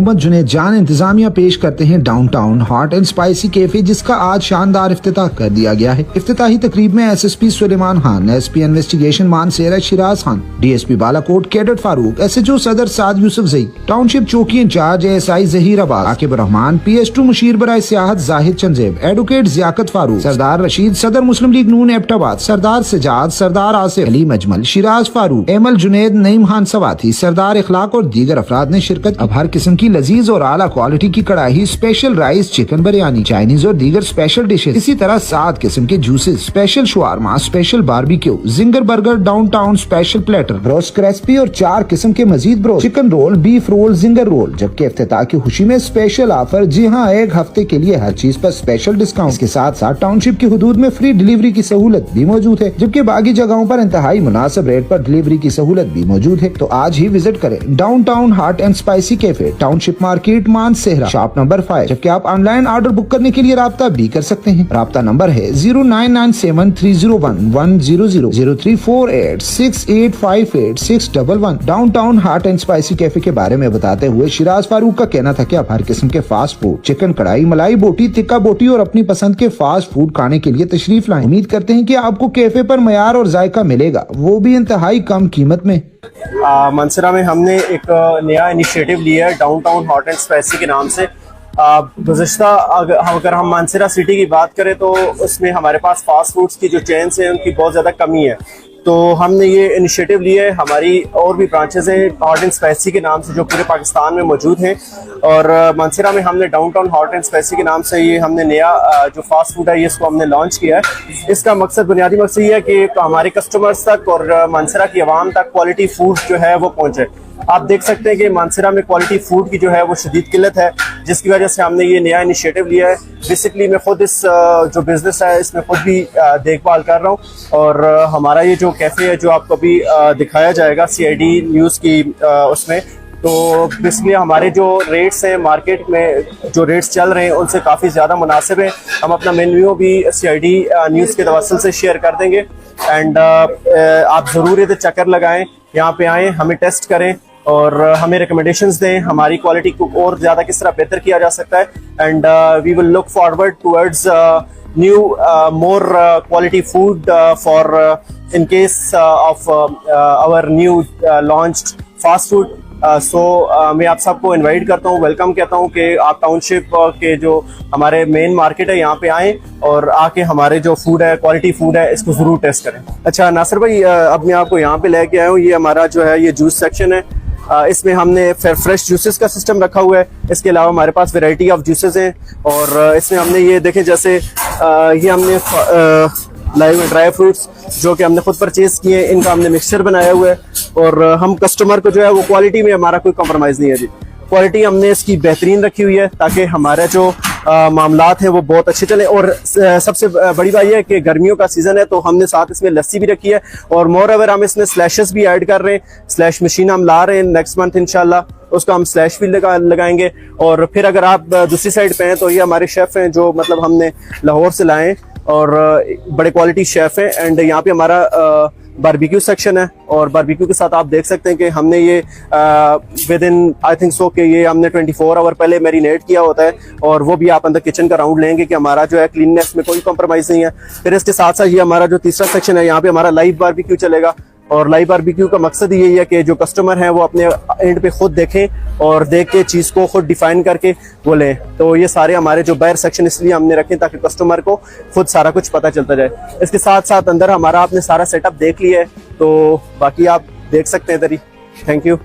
मोहम्मद जुनैद जान इंतजामिया पेश करते हैं downtown hot and spicy cafe, जिसका आज शानदार इफ्तिताह कर दिया गया है। इफ्तिताही तकरीब में SSP Suleman Khan, SP investigation Mansehra Shiraz Khan, DSP Balakot cadet Farooq, SHO Sadar Saad Yusuf Zai, township चौकी incharge ASI Zaheerabad Aqib Rehman, PS2 मुशीर बराए सियाहत जाहिद चंदेब, एडवोकेट जियाकत फारूक, सरदार रशीद सदर मुस्लिम लीग नून एबटाबाद, सरदार सजाद, सरदार आसिफ, अली मजमल, शिराज फारूक, एमल जुनैद, नईम खान सवाती, सरदार इखलाक और दीगर अफराद ने शिरकत। अब हर किस्म की लजीज और आला क्वालिटी की कड़ाही, special rice, chicken biryani, Chinese और दीगर स्पेशल डिशेज, इसी तरह 7 किस्म के juices, special shawarma, special barbecue, zinger burger, downtown special platter, broast crispy और 4 किस्म के मजीद broast, chicken roll, beef roll, zinger roll. जबकि इफ्तिताह की खुशी में स्पेशल ऑफर, जी हाँ, 1 हफ्ते के लिए हर चीज पर स्पेशल डिस्काउंट। इसके साथ साथ टाउनशिप की हुदूद में फ्री डिलीवरी की सहूलत भी मौजूद है, जबकि बाकी जगहों पर इंतहाई मुनासिब रेट पर डिलीवरी की सहूलत भी मौजूद है। तो आज ही विजिट करें downtown hot and spicy cafe, township market, Mansehra, shop number 5। जबकि आप ऑनलाइन ऑर्डर बुक करने के लिए राब्ता भी कर सकते हैं। राब्ता नंबर है 0997301100 034868586111। Downtown hot and spicy cafe के बारे में बताते हुए शिराज फारूक का कहना था कि आप हर किस्म के फास्ट फूड, चिकन कढ़ाई, मलाई बोटी, टिक्का बोटी और अपनी पसंद के फास्ट फूड खाने के लिए तशरीफ लाएं। उम्मीद करते हैं कि आपको कैफे पर मयार और जायका मिलेगा, वो भी इंतहाई कम कीमत में। मानसेरा में हमने एक नया इनिशिएटिव लिया है डाउनटाउन हॉट एंड स्पाइसी के नाम से। गुज़िश्ता अगर हम मानसेरा सिटी की बात करें तो उसमें हमारे पास फास्ट फूड्स की जो चेन्स हैं उनकी बहुत ज़्यादा कमी है। तो हमने ये इनिशिएटिव लिया है। हमारी और भी ब्रांचेस हैं हॉट एंड स्पाइसी के नाम से जो पूरे पाकिस्तान में मौजूद हैं, और मानसेरा में हमने डाउनटाउन हॉट एंड स्पाइसी के नाम से ये हमने नया जो फास्ट फूड है ये इसको हमने लॉन्च किया है। इसका मकसद, बुनियादी मकसद ये है कि हमारे कस्टमर्स तक और मानसेरा की आवाम तक क्वालिटी फूड जो है वो पहुँचे। आप देख सकते हैं कि मानसेरा में क्वालिटी फूड की जो है वो शदीद किल्लत है, जिसकी वजह से हमने ये नया इनिशिएटिव लिया है। बेसिकली मैं खुद इस जो बिज़नेस है इसमें खुद भी देखभाल कर रहा हूँ, और हमारा ये जो कैफ़े है जो आपको भी दिखाया जाएगा CID न्यूज़ की उसमें, तो बेसिकली हमारे जो रेट्स हैं मार्केट में, जो रेट्स चल रहे हैं उनसे काफ़ी ज़्यादा मुनासिब है। हम अपना मेन्यू भी CID न्यूज़ के तवस्सुल से शेयर कर देंगे। एंड आप ज़रूर इधर चक्कर लगाएं, यहाँ पे आएँ, हमें टेस्ट करें और हमें रिकमेंडेशंस दें हमारी क्वालिटी को और ज़्यादा किस तरह बेहतर किया जा सकता है। And we will look forward towards new more quality food for in case of our new launched fast food. मैं आप सबको इनवाइट करता हूँ, वेलकम कहता हूँ कि आप टाउनशिप के जो हमारे मेन मार्केट है यहाँ पे आएँ और आके हमारे जो फूड है, क्वालिटी फूड है, इसको ज़रूर टेस्ट करें। अच्छा नासिर भाई, अब मैं आपको यहाँ पे लेके आया हूँ। ये हमारा जो है ये जूस सेक्शन है। इसमें हमने फ्रेश जूसेस का सिस्टम रखा हुआ है। इसके अलावा हमारे पास वैरायटी ऑफ जूसेस हैं, और इसमें हमने ये देखें, जैसे ये हमने लाइव ड्राई फ्रूट्स जो कि हमने खुद परचेज किए हैं, इनका हमने मिक्सचर बनाया हुआ है। और हम कस्टमर को जो है वो क्वालिटी में हमारा कोई कॉम्प्रोमाइज़ नहीं है जी। क्वालिटी हमने इसकी बेहतरीन रखी हुई है ताकि हमारे जो मामलात हैं वो बहुत अच्छे चले। और सबसे बड़ी बात यह है कि गर्मियों का सीज़न है तो हमने साथ इसमें लस्सी भी रखी है, और मोर ओवर हम इसमें स्लैशेस भी ऐड कर रहे हैं। स्लैश मशीन हम ला रहे हैं नेक्स्ट मंथ इंशाल्लाह, उसका हम स्लैश भी लगाएंगे। और फिर अगर आप दूसरी साइड पे हैं तो ये हमारे शेफ़ हैं जो मतलब हमने लाहौर से लाए हैं और बड़े क्वालिटी शेफ़ हैं। एंड यहाँ पे हमारा बारबेक्यू सेक्शन है, और बारबेक्यू के साथ आप देख सकते हैं कि हमने ये with in I think so कि ये हमने 24 आवर पहले मैरिनेट किया होता है, और वो भी आप अंदर किचन का राउंड लेंगे कि हमारा जो है क्लीननेस में कोई कॉम्प्रोमाइज़ नहीं है। फिर इसके साथ साथ ये हमारा जो तीसरा सेक्शन है, यहाँ पे हमारा लाइव बारबेक्यू चलेगा। और लाइव बारबेक्यू का मकसद यही है कि जो कस्टमर हैं वो अपने एंड पे खुद देखें और देख के चीज़ को खुद डिफाइन करके वो लें। तो ये सारे हमारे जो बाहर सेक्शन इसलिए हमने रखे ताकि कस्टमर को खुद सारा कुछ पता चलता जाए। इसके साथ साथ अंदर हमारा आपने सारा सेटअप देख लिया है, तो बाकी आप देख सकते हैं इधर ही। Thank you.